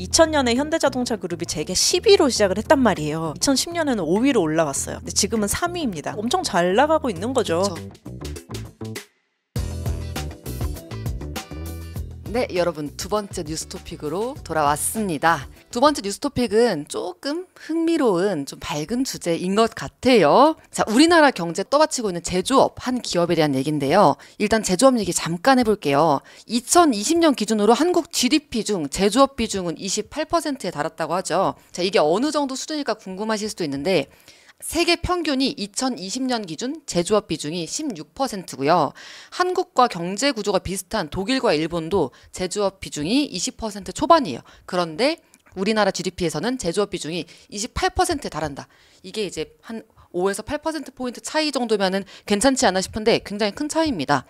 2000년에 현대자동차 그룹이 재계 10위로 시작을 했단 말이에요. 2010년에는 5위로 올라갔어요. 근데 지금은 3위입니다. 엄청 잘 나가고 있는 거죠. 그쵸. 네, 여러분 두 번째 뉴스 토픽으로 돌아왔습니다. 두 번째 뉴스 토픽은 조금 흥미로운 좀 밝은 주제인 것 같아요. 자, 우리나라 경제 떠받치고 있는 제조업 한 기업에 대한 얘기인데요. 일단 제조업 얘기 잠깐 해볼게요. 2020년 기준으로 한국 GDP 중 제조업 비중은 28%에 달았다고 하죠. 자, 이게 어느 정도 수준일까 궁금하실 수도 있는데 세계 평균이 2020년 기준 제조업 비중이 16%고요. 한국과 경제 구조가 비슷한 독일과 일본도 제조업 비중이 20% 초반이에요. 그런데 우리나라 GDP에서는 제조업 비중이 28%에 달한다. 이게 이제 한 5에서 8%포인트 차이 정도면은 괜찮지 않나 싶은데 굉장히 큰 차이입니다.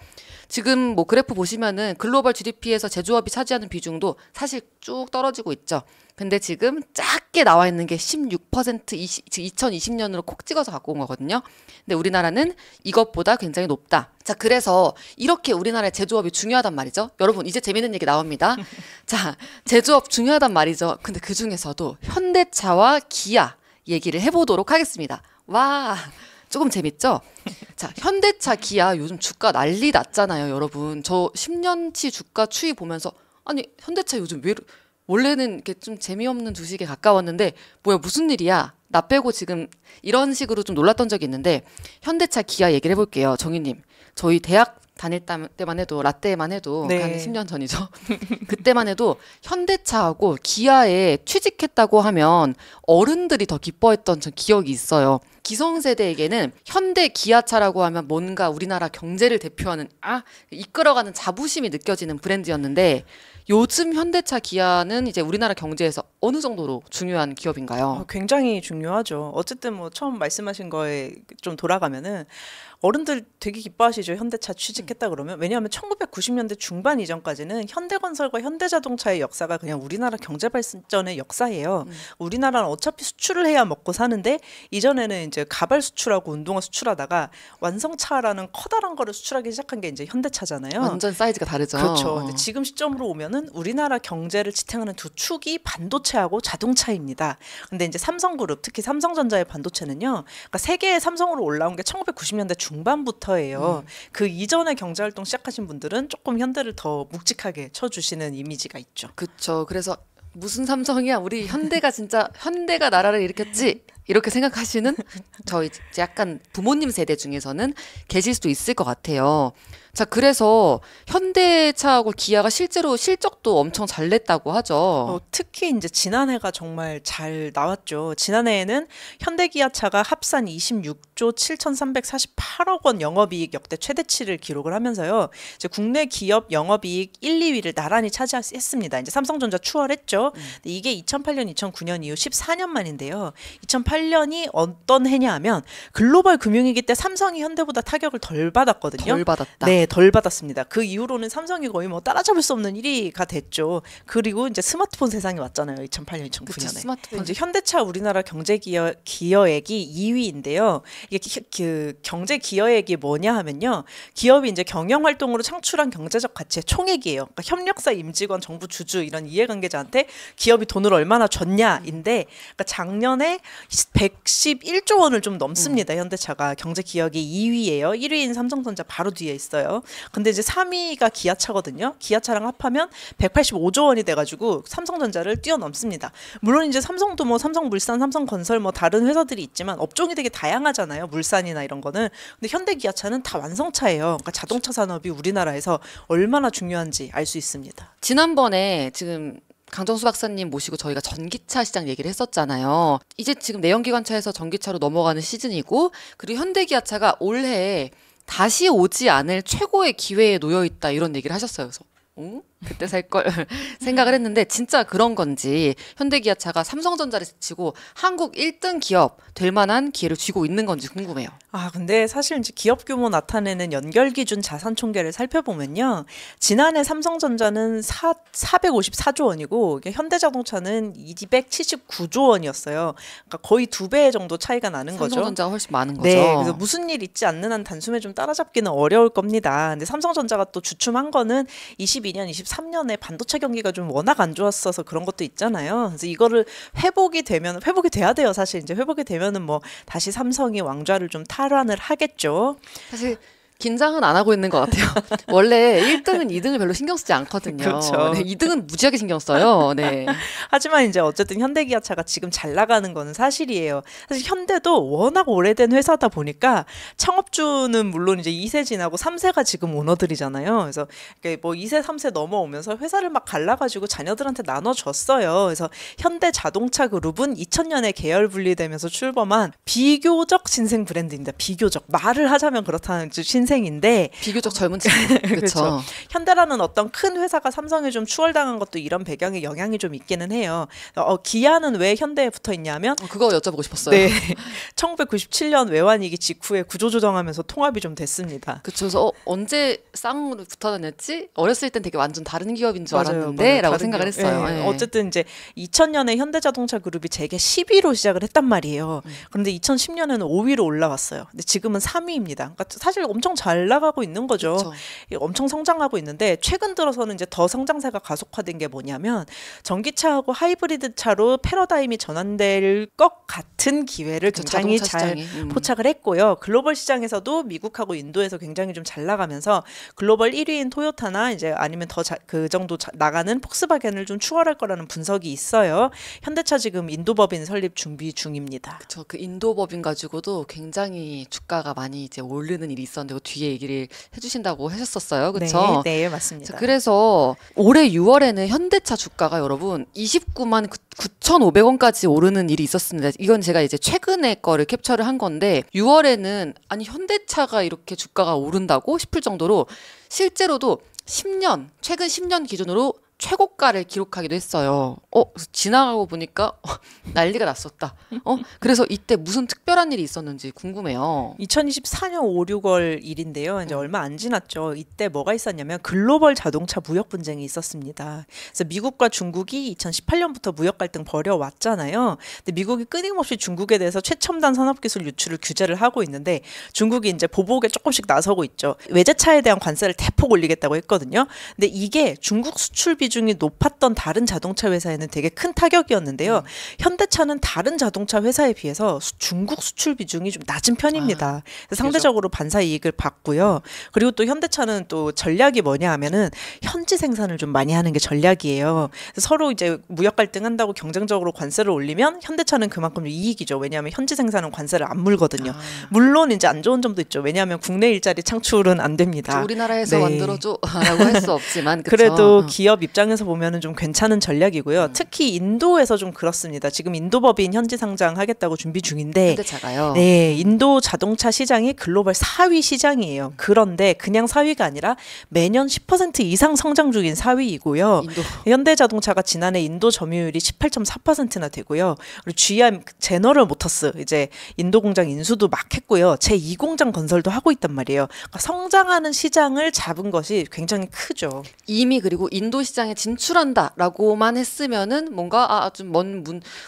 지금 뭐 그래프 보시면은 글로벌 GDP에서 제조업이 차지하는 비중도 사실 쭉 떨어지고 있죠. 근데 지금 작게 나와 있는 게 16% 2020년으로 콕 찍어서 갖고 온 거거든요. 근데 우리나라는 이것보다 굉장히 높다. 자, 그래서 이렇게 우리나라의 제조업이 중요하단 말이죠. 여러분, 이제 재밌는 얘기 나옵니다. 자, 제조업 중요하단 말이죠. 근데 그 중에서도 현대차와 기아 얘기를 해보도록 하겠습니다. 와, 조금 재밌죠? 자, 현대차, 기아 요즘 주가 난리 났잖아요, 여러분. 저 10년치 주가 추이 보면서 아니, 현대차 요즘 왜 원래는 이렇게 좀 재미없는 주식에 가까웠는데 뭐야, 무슨 일이야? 나 빼고 지금 이런 식으로 좀 놀랐던 적이 있는데 현대차, 기아 얘기를 해볼게요. 정희님, 저희 대학 다닐 때만 해도 라떼만 해도 네. 한 10년 전이죠. 그때만 해도 현대차하고 기아에 취직했다고 하면 어른들이 더 기뻐했던 전 기억이 있어요. 기성세대에게는 현대 기아차라고 하면 뭔가 우리나라 경제를 대표하는 이끌어가는 자부심이 느껴지는 브랜드였는데 요즘 현대차, 기아는 이제 우리나라 경제에서 어느 정도로 중요한 기업인가요? 굉장히 중요하죠. 어쨌든 뭐 처음 말씀하신 거에 좀 돌아가면은 어른들 되게 기뻐하시죠. 현대차 취직했다 그러면. 왜냐하면 1990년대 중반 이전까지는 현대건설과 현대자동차의 역사가 그냥 우리나라 경제 발전의 역사예요. 우리나라는 어차피 수출을 해야 먹고 사는데 이전에는 이제 가발 수출하고 운동화 수출하다가 완성차라는 커다란 거를 수출하기 시작한 게 이제 현대차잖아요. 완전 사이즈가 다르죠. 그렇죠. 근데 지금 시점으로 오면은 우리나라 경제를 지탱하는 두 축이 반도체하고 자동차입니다. 근데 이제 삼성그룹, 특히 삼성전자의 반도체는요. 그러니까 세계의 삼성으로 올라온 게 1990년대 중반부터예요. 그 이전에 경제활동 시작하신 분들은 조금 현대를 더 묵직하게 쳐주시는 이미지가 있죠. 그렇죠. 그래서 무슨 삼성이야? 우리 현대가 진짜 현대가 나라를 일으켰지? 이렇게 생각하시는 저희 약간 부모님 세대 중에서는 계실 수도 있을 것 같아요. 자, 그래서 현대차하고 기아가 실제로 실적도 엄청 잘 냈다고 하죠. 특히 이제 지난해가 정말 잘 나왔죠. 지난해에는 현대기아차가 합산 26조 7,348억 원 영업이익 역대 최대치를 기록을 하면서요. 이제 국내 기업 영업이익 1, 2위를 나란히 차지했습니다. 이제 삼성전자 추월했죠. 이게 2008년, 2009년 이후 14년 만인데요. 2008년이 어떤 해냐 하면 글로벌 금융위기 때 삼성이 현대보다 타격을 덜 받았거든요. 덜 받았다. 네, 덜 받았습니다. 그 이후로는 삼성이 거의 뭐 따라잡을 수 없는 1위가 됐죠. 그리고 이제 스마트폰 세상이 왔잖아요. 2008년, 2009년에. 그쵸, 스마트폰. 이제 현대차 우리나라 경제 기여액이 2위인데요. 이게 그 경제 기여액이 뭐냐 하면요. 기업이 이제 경영 활동으로 창출한 경제적 가치의 총액이에요. 그러니까 협력사, 임직원, 정부 주주 이런 이해관계자한테 기업이 돈을 얼마나 줬냐인데 그러니까 작년에 111조 원을 좀 넘습니다. 현대차가 경제 기여액이 2위예요. 1위인 삼성전자 바로 뒤에 있어요. 근데 이제 3위가 기아차거든요. 기아차랑 합하면 185조 원이 돼가지고 삼성전자를 뛰어넘습니다. 물론 이제 삼성도 뭐 삼성물산, 삼성건설 뭐 다른 회사들이 있지만 업종이 되게 다양하잖아요. 물산이나 이런 거는. 근데 현대기아차는 다 완성차예요. 그러니까 자동차 산업이 우리나라에서 얼마나 중요한지 알 수 있습니다. 지난번에 지금 강정수 박사님 모시고 저희가 전기차 시장 얘기를 했었잖아요. 이제 지금 내연기관차에서 전기차로 넘어가는 시즌이고 그리고 현대기아차가 올해 다시 오지 않을 최고의 기회에 놓여 있다 이런 얘기를 하셨어요. 그래서 그때 살 걸 생각을 했는데 진짜 그런 건지 현대기아차가 삼성전자를 제치고 한국 1등 기업 될 만한 기회를 쥐고 있는 건지 궁금해요. 근데 사실 이제 기업 규모 나타내는 연결 기준 자산 총계를 살펴보면요. 지난해 삼성전자는 454조 원이고 현대자동차는 279조 원이었어요. 그러니까 거의 2배 정도 차이가 나는 거죠. 삼성전자가 훨씬 많은 거죠. 네, 그래서 무슨 일 있지 않는 한 단숨에 좀 따라잡기는 어려울 겁니다. 근데 삼성전자가 또 주춤한 거는 22년, 2023년에 반도체 경기가 좀 워낙 안 좋았어서 그런 것도 있잖아요. 그래서 이거를 회복이 돼야 돼요. 사실 이제 회복이 되면은 뭐 다시 삼성이 왕좌를 좀 탈환을 하겠죠. 사실 긴장은 안 하고 있는 것 같아요. 원래 1등은 2등을 별로 신경 쓰지 않거든요. 그렇죠. 네, 2등은 무지하게 신경 써요. 네. 하지만 이제 어쨌든 현대기아차가 지금 잘 나가는 거는 사실이에요. 사실 현대도 워낙 오래된 회사다 보니까 창업주는 물론 이제 2세 지나고 3세가 지금 오너들이잖아요. 그래서 뭐 2세, 3세 넘어오면서 회사를 막 갈라가지고 자녀들한테 나눠줬어요. 그래서 현대자동차 그룹은 2000년에 계열 분리되면서 출범한 비교적 신생 브랜드입니다. 비교적. 말을 하자면 그렇다는 신생인데 비교적 젊은 친구. 그렇죠. 현대라는 어떤 큰 회사가 삼성에 좀 추월당한 것도 이런 배경에 영향이 좀 있기는 해요. 기아는 왜 현대에 붙어 있냐면 그거 여쭤보고 싶었어요. 네, 1997년 외환위기 직후에 구조조정하면서 통합이 좀 됐습니다. 그쵸. 그래서 언제 쌍으로 붙어 다녔지? 어렸을 땐 되게 완전 다른 기업인 줄 맞아요, 알았는데 맞아요. 라고 다른 생각을 기업. 했어요. 네. 네. 어쨌든 이제 2000년에 현대자동차 그룹이 재계 10위로 시작을 했단 말이에요. 그런데 2010년에는 5위로 올라왔어요. 근데 지금은 3위입니다. 그러니까 사실 엄청 잘 나가고 있는 거죠. 그쵸. 엄청 성장하고 있는데 최근 들어서는 이제 더 성장세가 가속화된 게 뭐냐면 전기차하고 하이브리드 차로 패러다임이 전환될 것 같은 기회를 그쵸, 굉장히 자동차 잘 시장이. 포착을 했고요. 글로벌 시장에서도 미국하고 인도에서 굉장히 좀 잘 나가면서 글로벌 1위인 토요타나 이제 아니면 더 그 정도 나가는 폭스바겐을 좀 추월할 거라는 분석이 있어요. 현대차 지금 인도 법인 설립 준비 중입니다. 그쵸. 그 인도 법인 가지고도 굉장히 주가가 많이 이제 오르는 일이 있었는데 그 뒤에 얘기를 해주신다고 하셨었어요. 그렇죠? 네, 네, 맞습니다. 자, 그래서 올해 6월에는 현대차 주가가 여러분 29만 9,500원까지 오르는 일이 있었습니다. 이건 제가 이제 최근에 거를 캡처를 한 건데 6월에는 아니 현대차가 이렇게 주가가 오른다고 싶을 정도로 실제로도 최근 10년 기준으로 최고가를 기록하기도 했어요. 지나가고 보니까 난리가 났었다. 그래서 이때 무슨 특별한 일이 있었는지 궁금해요. 2024년 5, 6월 일인데요. 이제 얼마 안 지났죠. 이때 뭐가 있었냐면 글로벌 자동차 무역 분쟁이 있었습니다. 그래서 미국과 중국이 2018년부터 무역 갈등 벌여왔잖아요. 근데 미국이 끊임없이 중국에 대해서 최첨단 산업기술 유출을 규제를 하고 있는데 중국이 이제 보복에 조금씩 나서고 있죠. 외제차에 대한 관세를 대폭 올리겠다고 했거든요. 근데 이게 중국 수출 비중이 높았던 다른 자동차 회사에는 되게 큰 타격이었는데요. 현대차는 다른 자동차 회사에 비해서 중국 수출 비중이 좀 낮은 편입니다. 그래서 상대적으로 반사 이익을 받고요. 그리고 또 현대차는 또 전략이 뭐냐 하면은 현지 생산을 좀 많이 하는 게 전략이에요. 그래서 서로 이제 무역 갈등한다고 경쟁적으로 관세를 올리면 현대차는 그만큼 이익이죠. 왜냐하면 현지 생산은 관세를 안 물거든요. 물론 이제 안 좋은 점도 있죠. 왜냐하면 국내 일자리 창출은 안 됩니다. 우리나라에서 네. 만들어줘라고 할 수 없지만 그쵸? 그래도 기업 입장에서 보면은 좀 괜찮은 전략이고요. 특히 인도에서 좀 그렇습니다. 지금 인도 법인 현지 상장하겠다고 준비 중인데 현대차가요. 네, 인도 자동차 시장이 글로벌 4위 시장이에요. 그런데 그냥 4위가 아니라 매년 10% 이상 성장 중인 4위이고요. 현대자동차가 지난해 인도 점유율이 18.4%나 되고요. 그리고 GM 제너럴 모터스 이제 인도 공장 인수도 막 했고요. 제2 공장 건설도 하고 있단 말이에요. 그러니까 성장하는 시장을 잡은 것이 굉장히 크죠. 이미 그리고 인도 시장에 진출한다라고만 했으면은 뭔가 좀 먼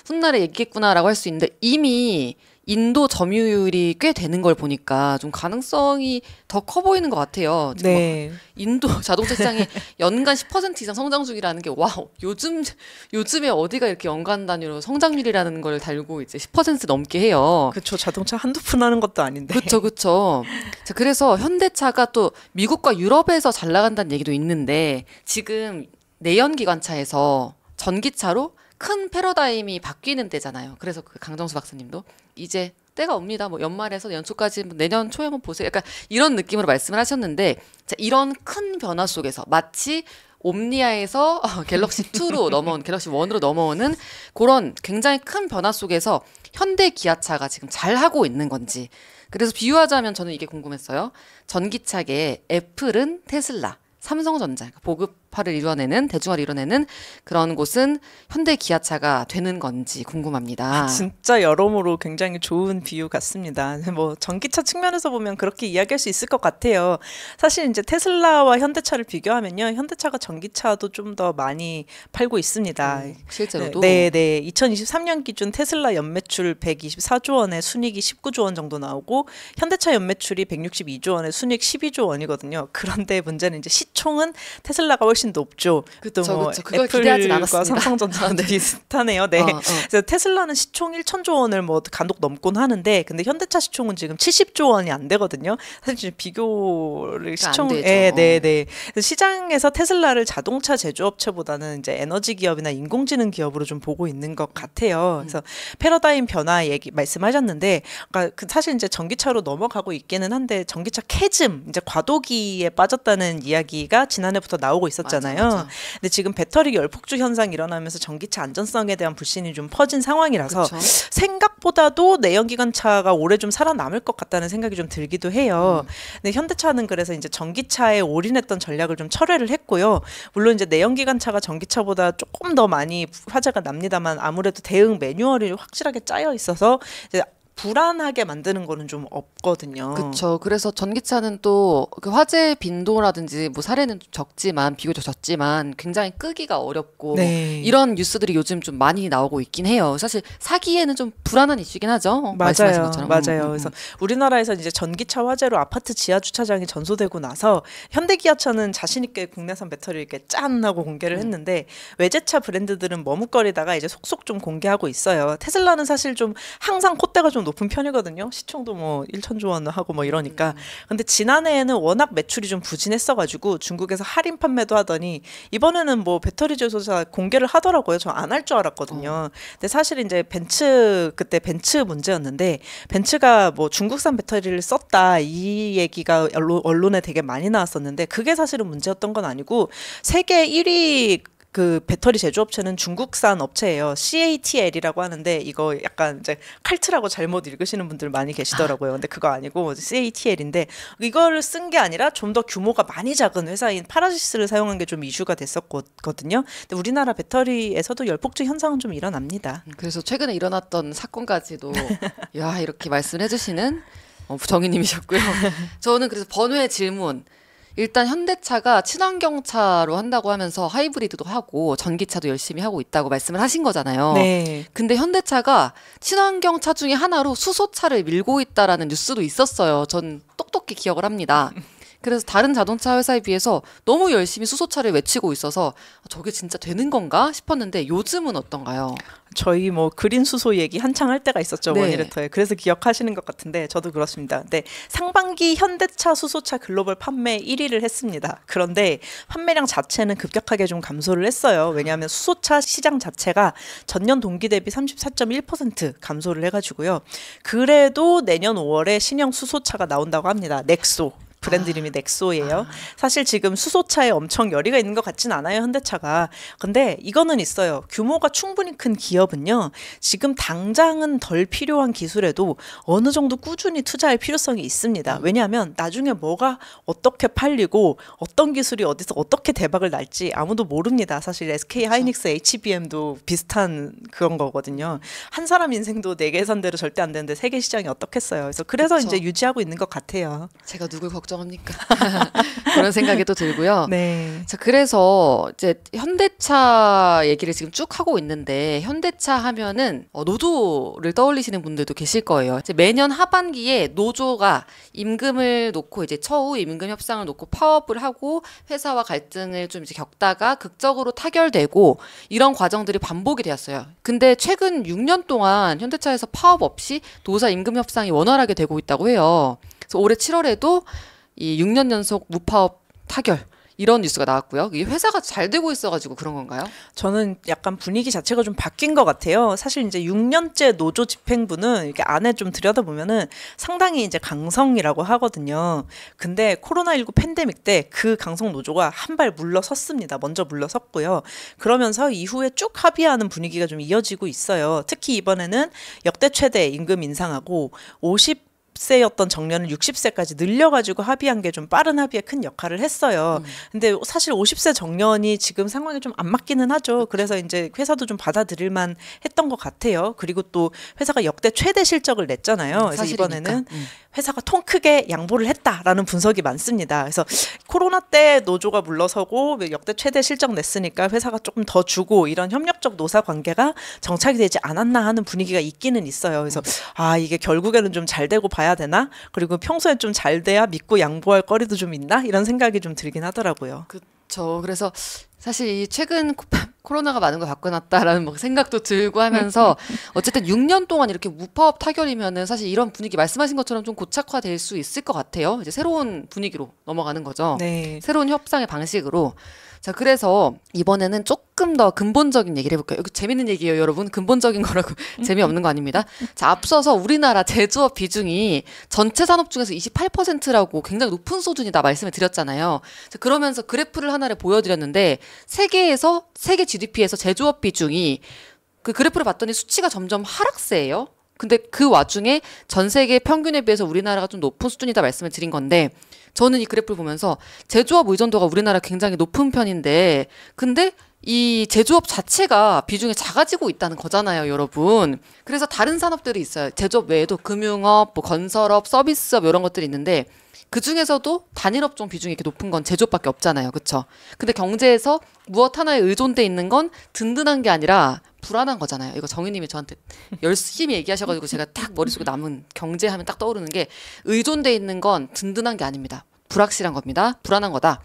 훗날에 얘기겠구나라고 할 수 있는데 이미 인도 점유율이 꽤 되는 걸 보니까 좀 가능성이 더 커 보이는 것 같아요. 네. 인도 자동차 시장이 연간 10% 이상 성장 중이라는 게 와우. 요즘에 어디가 이렇게 연간 단위로 성장률이라는 걸 달고 이제 10% 넘게 해요. 그렇죠. 자동차 한두 푼 하는 것도 아닌데. 그렇죠. 자, 그래서 현대차가 또 미국과 유럽에서 잘 나간다는 얘기도 있는데 지금 내연기관차에서 전기차로 큰 패러다임이 바뀌는 때잖아요. 그래서 그 강정수 박사님도 이제 때가 옵니다. 뭐 연말에서 연초까지 내년 초에 한번 보세요. 약간 이런 느낌으로 말씀을 하셨는데 자, 이런 큰 변화 속에서 마치 옴니아에서 갤럭시 2로 넘어온 갤럭시 1으로 넘어오는 그런 굉장히 큰 변화 속에서 현대 기아차가 지금 잘 하고 있는 건지. 그래서 비유하자면 저는 이게 궁금했어요. 전기차계 애플은 테슬라, 삼성전자, 보급화를 이뤄내는 대중화를 이뤄내는 그런 곳은 현대 기아차가 되는 건지 궁금합니다. 진짜 여러모로 굉장히 좋은 비유 같습니다. 뭐 전기차 측면에서 보면 그렇게 이야기할 수 있을 것 같아요. 사실 이제 테슬라와 현대차를 비교하면요, 현대차가 전기차도 좀 더 많이 팔고 있습니다. 실제로도. 네. 2023년 기준 테슬라 연매출 124조 원에 순이익이 19조 원 정도 나오고 현대차 연매출이 162조 원에 순이익 12조 원이거든요. 그런데 문제는 이제 시총은 테슬라가 훨씬 훨씬 높죠. 그쵸, 또 뭐 그쵸. 그걸 기대하진 애플과 않았습니다. 삼성전자는 비슷하네요. 네. 그래서 테슬라는 시총 1천조 원을 뭐 간혹 넘곤 하는데, 근데 현대차 시총은 지금 70조 원이 안 되거든요. 사실 지금 비교를 시총, 네. 시장에서 테슬라를 자동차 제조업체보다는 이제 에너지 기업이나 인공지능 기업으로 좀 보고 있는 것 같아요. 그래서 패러다임 변화 얘기 말씀하셨는데, 그러니까 사실 이제 전기차로 넘어가고 있기는 한데 전기차 캐즘, 이제 과도기에 빠졌다는 이야기가 지난해부터 나오고 있었잖아요. 맞아. 근데 지금 배터리 열폭주 현상이 일어나면서 전기차 안전성에 대한 불신이 좀 퍼진 상황이라서 그쵸. 생각보다도 내연기관차가 올해 좀 살아남을 것 같다는 생각이 좀 들기도 해요. 근데 현대차는 그래서 이제 전기차에 올인했던 전략을 좀 철회를 했고요. 물론 이제 내연기관차가 전기차보다 조금 더 많이 화제가 납니다만 아무래도 대응 매뉴얼이 확실하게 짜여 있어서 이제 불안하게 만드는 거는 좀 없거든요. 그렇죠. 그래서 전기차는 또 그 화재 빈도라든지 뭐 사례는 좀 적지만 비교적 적지만 굉장히 끄기가 어렵고 네. 이런 뉴스들이 요즘 좀 많이 나오고 있긴 해요. 사실 사기에는 좀 불안한 이슈긴 하죠. 말씀하신 것처럼. 맞아요. 그래서 우리나라에서 이제 전기차 화재로 아파트 지하 주차장이 전소되고 나서 현대기아차는 자신 있게 국내산 배터리 이렇게 짠 하고 공개를 했는데 외제차 브랜드들은 머뭇거리다가 이제 속속 좀 공개하고 있어요. 테슬라는 사실 좀 항상 콧대가 좀 높은 편이거든요. 시총도 뭐 1천조 원 하고 뭐 이러니까. 근데 지난해에는 워낙 매출이 좀 부진했어가지고 중국에서 할인 판매도 하더니 이번에는 뭐 배터리 제조사 공개를 하더라고요. 저 안 할 줄 알았거든요. 근데 사실 이제 그때 벤츠 문제였는데 벤츠가 뭐 중국산 배터리를 썼다 이 얘기가 언론에 되게 많이 나왔었는데 그게 사실은 문제였던 건 아니고 세계 1위 그 배터리 제조업체는 중국산 업체예요. CATL이라고 하는데 이거 약간 이제 칼트라고 잘못 읽으시는 분들 많이 계시더라고요. 근데 그거 아니고 CATL인데 이거를 쓴 게 아니라 좀 더 규모가 많이 작은 회사인 파라시스를 사용한 게 좀 이슈가 됐었거든요. 근데 우리나라 배터리에서도 열폭주 현상은 좀 일어납니다. 그래서 최근에 일어났던 사건까지도 야 이렇게 말씀해 주시는 부정희님이셨고요. 저는 그래서 번외 질문. 일단 현대차가 친환경차로 한다고 하면서 하이브리드도 하고 전기차도 열심히 하고 있다고 말씀을 하신 거잖아요. 네. 근데 현대차가 친환경차 중에 하나로 수소차를 밀고 있다라는 뉴스도 있었어요. 전 똑똑히 기억을 합니다. 그래서 다른 자동차 회사에 비해서 너무 열심히 수소차를 외치고 있어서 저게 진짜 되는 건가 싶었는데 요즘은 어떤가요? 저희 뭐 그린 수소 얘기 한창 할 때가 있었죠. 네. 원이레터에. 그래서 기억하시는 것 같은데 저도 그렇습니다. 근데 상반기 현대차 수소차 글로벌 판매 1위를 했습니다. 그런데 판매량 자체는 급격하게 좀 감소를 했어요. 왜냐하면 수소차 시장 자체가 전년 동기 대비 34.1% 감소를 해가지고요. 그래도 내년 5월에 신형 수소차가 나온다고 합니다. 넥소. 브랜드 이름이 넥소예요. 사실 지금 수소차에 엄청 열의가 있는 것 같진 않아요, 현대차가. 근데 이거는 있어요. 규모가 충분히 큰 기업은요. 지금 당장은 덜 필요한 기술에도 어느 정도 꾸준히 투자할 필요성이 있습니다. 왜냐하면 나중에 뭐가 어떻게 팔리고 어떤 기술이 어디서 어떻게 대박을 날지 아무도 모릅니다. 사실 SK 하이닉스 HBM도 비슷한 그런 거거든요. 한 사람 인생도 네 계산대로 절대 안 되는데 세계 시장이 어떻겠어요. 그래서 그쵸. 이제 유지하고 있는 것 같아요. 제가 누굴 걱정합니까? 그런 생각이 또 들고요. 네. 자, 그래서 이제 현대차 얘기를 지금 쭉 하고 있는데 현대차 하면은 노조를 떠올리시는 분들도 계실 거예요. 이제 매년 하반기에 노조가 임금을 놓고 이제 처우 임금 협상을 놓고 파업을 하고 회사와 갈등을 좀 이제 겪다가 극적으로 타결되고 이런 과정들이 반복이 되었어요. 근데 최근 6년 동안 현대차에서 파업 없이 노사 임금 협상이 원활하게 되고 있다고 해요. 그래서 올해 7월에도 이 6년 연속 무파업 타결 이런 뉴스가 나왔고요. 이게 회사가 잘 되고 있어가지고 그런 건가요? 저는 약간 분위기 자체가 좀 바뀐 것 같아요. 사실 이제 6년째 노조 집행부는 이렇게 안에 좀 들여다보면은 상당히 이제 강성이라고 하거든요. 근데 코로나19 팬데믹 때 그 강성 노조가 한 발 물러섰습니다. 먼저 물러섰고요. 그러면서 이후에 쭉 합의하는 분위기가 좀 이어지고 있어요. 특히 이번에는 역대 최대 임금 인상하고 50세였던 정년을 60세까지 늘려가지고 합의한 게 좀 빠른 합의에 큰 역할을 했어요. 근데 사실 50세 정년이 지금 상황에 좀 안 맞기는 하죠. 그래서 이제 회사도 좀 받아들일만 했던 것 같아요. 그리고 또 회사가 역대 최대 실적을 냈잖아요. 그래서 사실이니까. 이번에는 회사가 통 크게 양보를 했다라는 분석이 많습니다. 그래서 코로나 때 노조가 물러서고 역대 최대 실적 냈으니까 회사가 조금 더 주고 이런 협력적 노사 관계가 정착이 되지 않았나 하는 분위기가 있기는 있어요. 그래서 이게 결국에는 좀 잘 되고 봐야 되나? 그리고 평소에 좀 잘 돼야 믿고 양보할 거리도 좀 있나? 이런 생각이 좀 들긴 하더라고요. 그쵸. 그래서 사실 이 최근 코로나가 많은 걸 바꿔놨다라는 뭐 생각도 들고 하면서 어쨌든 6년 동안 이렇게 무파업 타결이면은 사실 이런 분위기 말씀하신 것처럼 좀 고착화될 수 있을 것 같아요. 이제 새로운 분위기로 넘어가는 거죠. 네. 새로운 협상의 방식으로. 자, 그래서 이번에는 조금 더 근본적인 얘기를 해볼까요? 이거 재밌는 얘기예요, 여러분. 근본적인 거라고 재미없는 거 아닙니다. 자, 앞서서 우리나라 제조업 비중이 전체 산업 중에서 28%라고 굉장히 높은 수준이다 말씀을 드렸잖아요. 자, 그러면서 그래프를 하나를 보여드렸는데 세계 GDP에서 제조업 비중이 그 그래프를 봤더니 수치가 점점 하락세예요. 근데 그 와중에 전 세계 평균에 비해서 우리나라가 좀 높은 수준이다 말씀을 드린 건데 저는 이 그래프를 보면서 제조업 의존도가 우리나라 굉장히 높은 편인데 근데 이 제조업 자체가 비중이 작아지고 있다는 거잖아요, 여러분. 그래서 다른 산업들이 있어요. 제조업 외에도 금융업, 뭐 건설업, 서비스업 이런 것들이 있는데 그 중에서도 단일 업종 비중이 이렇게 높은 건 제조업밖에 없잖아요. 그렇죠? 근데 경제에서 무엇 하나에 의존돼 있는 건 든든한 게 아니라 불안한 거잖아요. 이거 정희님이 저한테 열심히 얘기하셔가지고 제가 딱 머릿속에 남은 경제하면 딱 떠오르는 게 의존돼 있는 건 든든한 게 아닙니다. 불확실한 겁니다. 불안한 거다.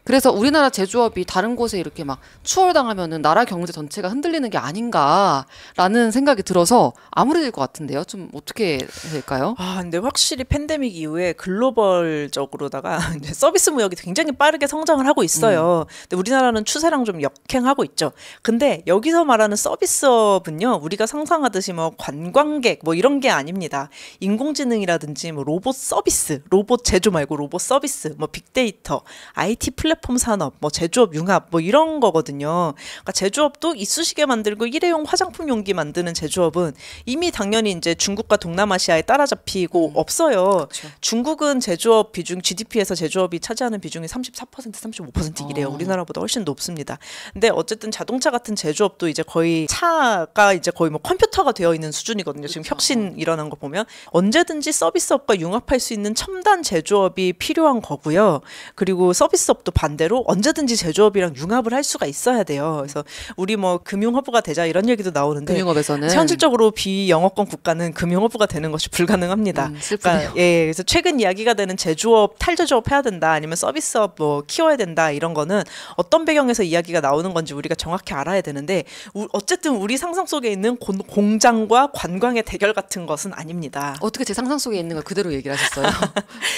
그래서 우리나라 제조업이 다른 곳에 이렇게 막 추월당하면은 나라 경제 전체가 흔들리는 게 아닌가라는 생각이 들어서 암울해질 것 같은데요. 좀 어떻게 될까요? 근데 확실히 팬데믹 이후에 글로벌적으로다가 이제 서비스 무역이 굉장히 빠르게 성장을 하고 있어요. 근데 우리나라는 추세랑 좀 역행하고 있죠. 근데 여기서 말하는 서비스업은요, 우리가 상상하듯이 뭐 관광객 뭐 이런 게 아닙니다. 인공지능이라든지 뭐 로봇 서비스, 로봇 제조 말고 로봇 서비스, 뭐 빅데이터, IT 플랫폼 산업, 뭐 제조업 융합 뭐 이런 거거든요. 그러니까 제조업도 이쑤시개 만들고 일회용 화장품 용기 만드는 제조업은 이미 당연히 이제 중국과 동남아시아에 따라잡히고 없어요. 그렇죠. 중국은 제조업 비중 GDP에서 제조업이 차지하는 비중이 34% 35%이래요. 우리나라보다 훨씬 높습니다. 근데 어쨌든 자동차 같은 제조업도 이제 거의 차가 이제 거의 뭐 컴퓨터가 되어 있는 수준이거든요. 지금 혁신 일어난 거 보면 언제든지 서비스업과 융합할 수 있는 첨단 제조업이 필요한 거고요. 그리고 서비스업도 반대로 언제든지 제조업이랑 융합을 할 수가 있어야 돼요. 그래서 우리 뭐 금융허브가 되자 이런 얘기도 나오는데 금융업에서는 현실적으로 비영어권 국가는 금융허브가 되는 것이 불가능합니다. 슬프네요. 그러니까 그래서 최근 이야기가 되는 제조업, 탈제조업 해야 된다, 아니면 서비스업 뭐 키워야 된다 이런 거는 어떤 배경에서 이야기가 나오는 건지 우리가 정확히 알아야 되는데 어쨌든 우리 상상 속에 있는 공장과 관광의 대결 같은 것은 아닙니다. 어떻게 제 상상 속에 있는 걸 그대로 얘기를 하셨어요?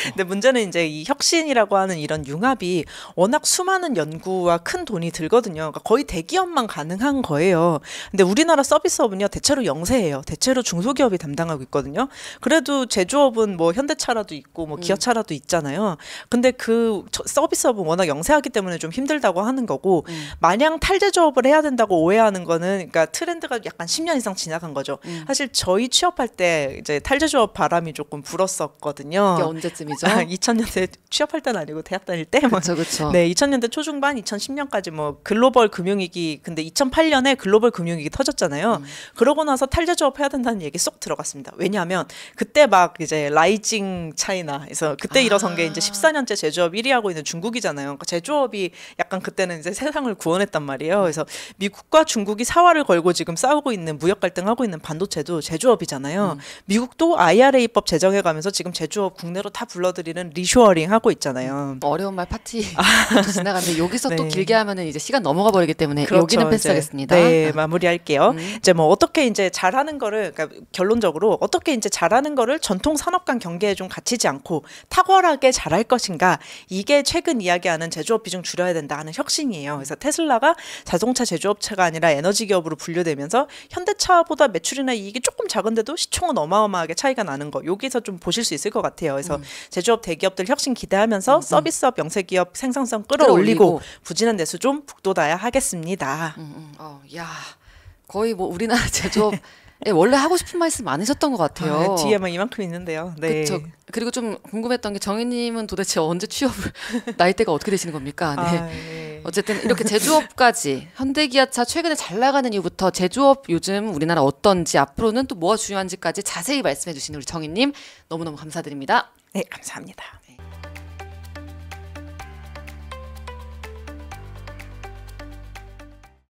근데 문제는 이제 이 혁신이라고 하는 이런 융합이 워낙 수많은 연구와 큰 돈이 들거든요. 그러니까 거의 대기업만 가능한 거예요. 근데 우리나라 서비스업은요, 대체로 영세예요. 대체로 중소기업이 담당하고 있거든요. 그래도 제조업은 뭐 현대차라도 있고 뭐 기아차라도 있잖아요. 근데 그 서비스업은 워낙 영세하기 때문에 좀 힘들다고 하는 거고 마냥 탈제조업을 해야 된다고 오해하는 거는 그러니까 트렌드가 약간 10년 이상 지나간 거죠. 사실 저희 취업할 때 이제 탈제조업 바람이 조금 불었었거든요. 이게 언제쯤이죠? 2000년대 취업할 때는 아니고 대학 다닐 때. 그렇죠. 네, 2000년대 초중반, 2010년까지 뭐 글로벌 금융위기, 근데 2008년에 글로벌 금융위기 터졌잖아요. 그러고 나서 탈제조업 해야 된다는 얘기 쏙 들어갔습니다. 왜냐하면 그때 막 이제 라이징 차이나에서 그때 일어선 게 이제 14년째 제조업 1위 하고 있는 중국이잖아요. 그러니까 제조업이 약간 그때는 이제 세상을 구원했단 말이에요. 그래서 미국과 중국이 사활을 걸고 지금 싸우고 있는 무역 갈등하고 있는 반도체도 제조업이잖아요. 미국도 IRA법 제정해 가면서 지금 제조업 국내로 다 불러들이는 리쇼어링 하고 있잖아요. 어려운 말 파티 지나갔는데 여기서 또 네. 길게 하면은 이제 시간 넘어가 버리기 때문에 그렇죠, 여기는 패스하겠습니다. 네, 마무리할게요. 이제 뭐 어떻게 이제 잘하는 거를, 그러니까 결론적으로 어떻게 이제 잘하는 거를 전통 산업 간 경계에 좀 갇히지 않고 탁월하게 잘할 것인가, 이게 최근 이야기하는 제조업 비중 줄여야 된다 하는 혁신이에요. 그래서 테슬라가 자동차 제조업체가 아니라 에너지 기업으로 분류되면서 현대차보다 매출이나 이익이 조금 작은데도 시총은 어마어마하게 차이가 나는 거, 여기서 좀 보실 수 있을 것 같아요. 그래서 제조업 대기업들 혁신 기대하면서 서비스업 영세기업 생산성 끌어올리고 부진한 대수 좀 북돋아야 하겠습니다. 야, 거의 뭐 우리나라 제조업 원래 하고 싶은 말씀 많으셨던 것 같아요. 뒤에만 이만큼 있는데요. 네. 그렇죠. 그리고 좀 궁금했던 게 정희님은 도대체 언제 취업을 나이대가 어떻게 되시는 겁니까? 네. 네. 어쨌든 이렇게 제조업까지 현대기아차 최근에 잘 나가는 이유부터 제조업 요즘 우리나라 어떤지 앞으로는 또 뭐가 중요한지까지 자세히 말씀해 주시는 우리 정희님 너무너무 감사드립니다. 네, 감사합니다. 네.